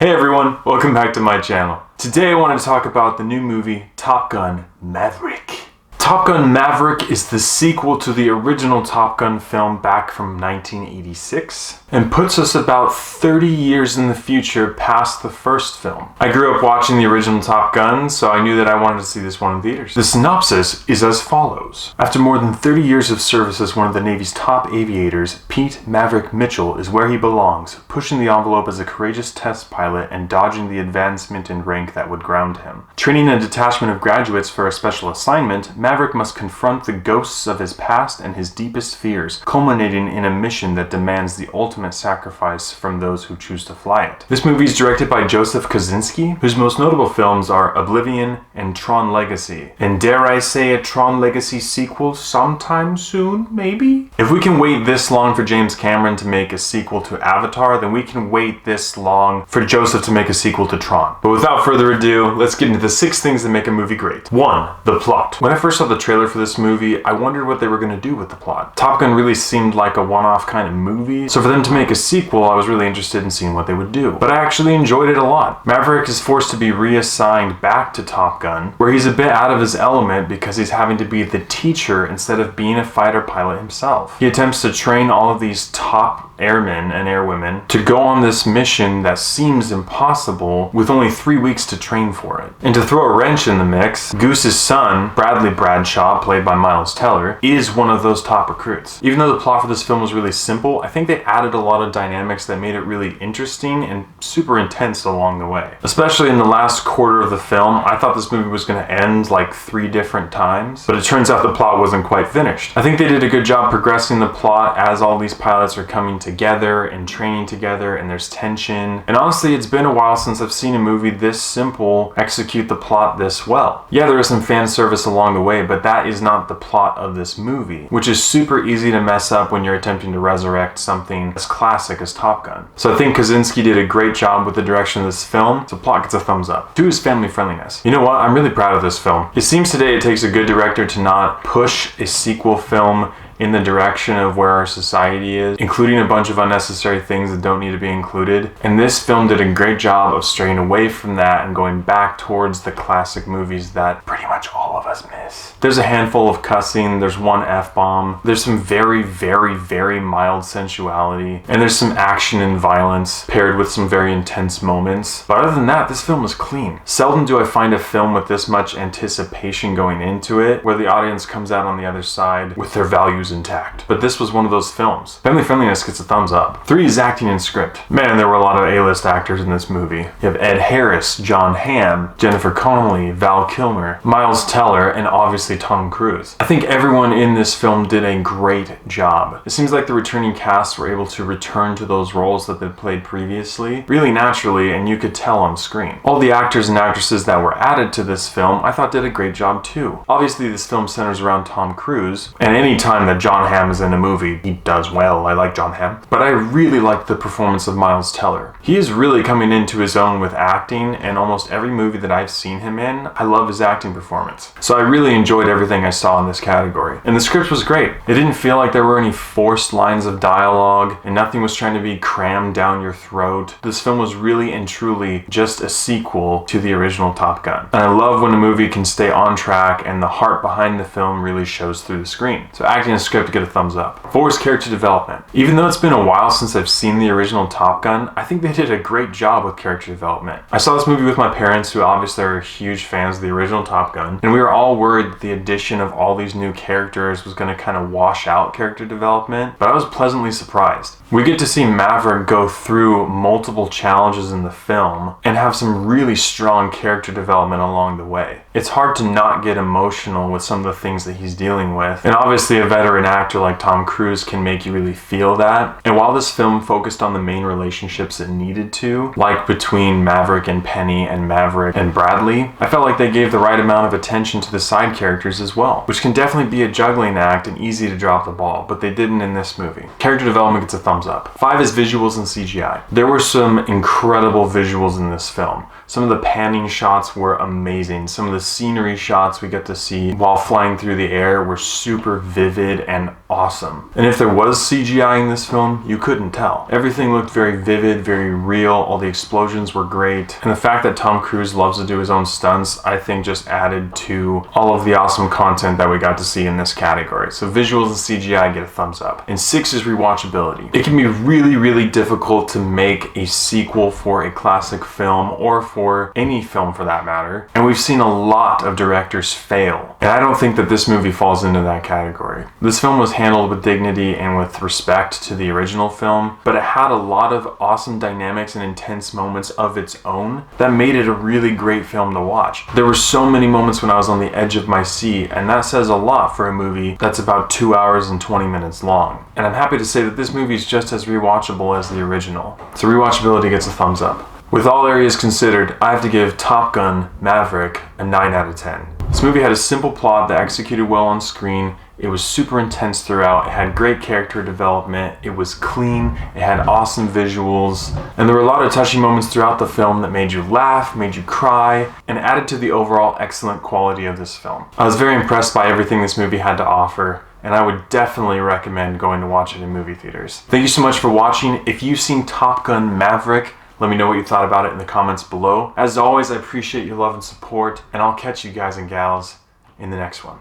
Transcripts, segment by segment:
Hey everyone, welcome back to my channel. Today I wanted to talk about the new movie Top Gun Maverick. Top Gun Maverick is the sequel to the original Top Gun film back from 1986 and puts us about 30 years in the future past the first film. I grew up watching the original Top Gun, so I knew that I wanted to see this one in theaters. The synopsis is as follows. After more than 30 years of service as one of the Navy's top aviators, Pete Maverick Mitchell is where he belongs, pushing the envelope as a courageous test pilot and dodging the advancement in rank that would ground him. Training a detachment of graduates for a special assignment, Maverick must confront the ghosts of his past and his deepest fears, culminating in a mission that demands the ultimate sacrifice from those who choose to fly it. This movie is directed by Joseph Kosinski, whose most notable films are Oblivion and Tron Legacy. And dare I say a Tron Legacy sequel sometime soon, maybe? If we can wait this long for James Cameron to make a sequel to Avatar, then we can wait this long for Joseph to make a sequel to Tron. But without further ado, let's get into the 6 things that make a movie great. 1. The plot. When I first saw the trailer for this movie, I wondered what they were going to do with the plot. Top Gun really seemed like a one-off kind of movie, so for them to make a sequel, I was really interested in seeing what they would do. But I actually enjoyed it a lot. Maverick is forced to be reassigned back to Top Gun, where he's a bit out of his element because he's having to be the teacher instead of being a fighter pilot himself. He attempts to train all of these top airmen and airwomen to go on this mission that seems impossible with only 3 weeks to train for it. And to throw a wrench in the mix, Goose's son, Bradley Bradshaw, played by Miles Teller, is one of those top recruits. Even though the plot for this film was really simple, I think they added a lot of dynamics that made it really interesting and super intense along the way. Especially in the last quarter of the film, I thought this movie was going to end like 3 different times, but it turns out the plot wasn't quite finished. I think they did a good job progressing the plot as all these pilots are coming together and training together and there's tension. And honestly, it's been a while since I've seen a movie this simple execute the plot this well. Yeah, there is some fan service along the way, but that is not the plot of this movie, which is super easy to mess up when you're attempting to resurrect something as classic as Top Gun. So I think Kosinski did a great job with the direction of this film, so plot gets a thumbs up. 2 is family friendliness. You know what? I'm really proud of this film. It seems today it takes a good director to not push a sequel film in the direction of where our society is, including a bunch of unnecessary things that don't need to be included. And this film did a great job of straying away from that and going back towards the classic movies that pretty much all of us miss. There's a handful of cussing, there's one F-bomb, there's some very, very, very mild sensuality, and there's some action and violence paired with some very intense moments. But other than that, this film is clean. Seldom do I find a film with this much anticipation going into it, where the audience comes out on the other side with their values intact. But this was one of those films. Family friendliness gets a thumbs up. 3 is acting and script. Man, there were a lot of A-list actors in this movie. You have Ed Harris, John Hamm, Jennifer Connelly, Val Kilmer, Miles Teller, and obviously Tom Cruise. I think everyone in this film did a great job. It seems like the returning cast were able to return to those roles that they played previously really naturally, and you could tell on screen. All the actors and actresses that were added to this film I thought did a great job too. Obviously this film centers around Tom Cruise, and any time that John Hamm is in a movie, he does well. I like John Hamm. But I really liked the performance of Miles Teller. He is really coming into his own with acting, and almost every movie that I've seen him in, I love his acting performance. So I really enjoyed everything I saw in this category. And the script was great. It didn't feel like there were any forced lines of dialogue, and nothing was trying to be crammed down your throat. This film was really and truly just a sequel to the original Top Gun. And I love when a movie can stay on track and the heart behind the film really shows through the screen. So acting and script get a thumbs up. 4 is character development. Even though it's been a while since I've seen the original Top Gun, I think they did a great job with character development. I saw this movie with my parents, who obviously are huge fans of the original Top Gun, and we were all worried that the addition of all these new characters was going to kind of wash out character development, but I was pleasantly surprised. We get to see Maverick go through multiple challenges in the film and have some really strong character development along the way. It's hard to not get emotional with some of the things that he's dealing with, and obviously a veteran actor like Tom Cruise can make you really feel that. And while this film focused on the main relationships it needed to, like between Maverick and Penny and Maverick and Bradley, I felt like they gave the right amount of attention to into the side characters as well, which can definitely be a juggling act and easy to drop the ball, but they didn't in this movie. Character development gets a thumbs up. 5 is visuals and CGI. There were some incredible visuals in this film. Some of the panning shots were amazing. Some of the scenery shots we get to see while flying through the air were super vivid and awesome. And if there was CGI in this film, you couldn't tell. Everything looked very vivid, very real. All the explosions were great. And the fact that Tom Cruise loves to do his own stunts, I think just added to all of the awesome content that we got to see in this category. So visuals and CGI get a thumbs up. And 6 is rewatchability. It can be really, really difficult to make a sequel for a classic film or for any film for that matter. And we've seen a lot of directors fail. And I don't think that this movie falls into that category. This film was handled with dignity and with respect to the original film, but it had a lot of awesome dynamics and intense moments of its own that made it a really great film to watch. There were so many moments when I was on the edge of my seat, and that says a lot for a movie that's about 2 hours and 20 minutes long. And I'm happy to say that this movie is just as rewatchable as the original. So rewatchability gets a thumbs up. With all areas considered, I have to give Top Gun Maverick a 9 out of 10. This movie had a simple plot that executed well on screen. It was super intense throughout. It had great character development. It was clean. It had awesome visuals. And there were a lot of touching moments throughout the film that made you laugh, made you cry, and added to the overall excellent quality of this film. I was very impressed by everything this movie had to offer, and I would definitely recommend going to watch it in movie theaters. Thank you so much for watching. If you've seen Top Gun Maverick, let me know what you thought about it in the comments below. As always, I appreciate your love and support, and I'll catch you guys and gals in the next one.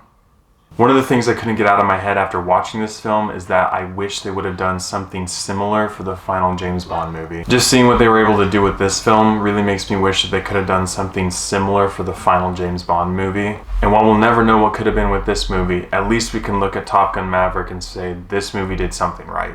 One of the things I couldn't get out of my head after watching this film is that I wish they would have done something similar for the final James Bond movie. Just seeing what they were able to do with this film really makes me wish that they could have done something similar for the final James Bond movie. And while we'll never know what could have been with this movie, at least we can look at Top Gun Maverick and say this movie did something right.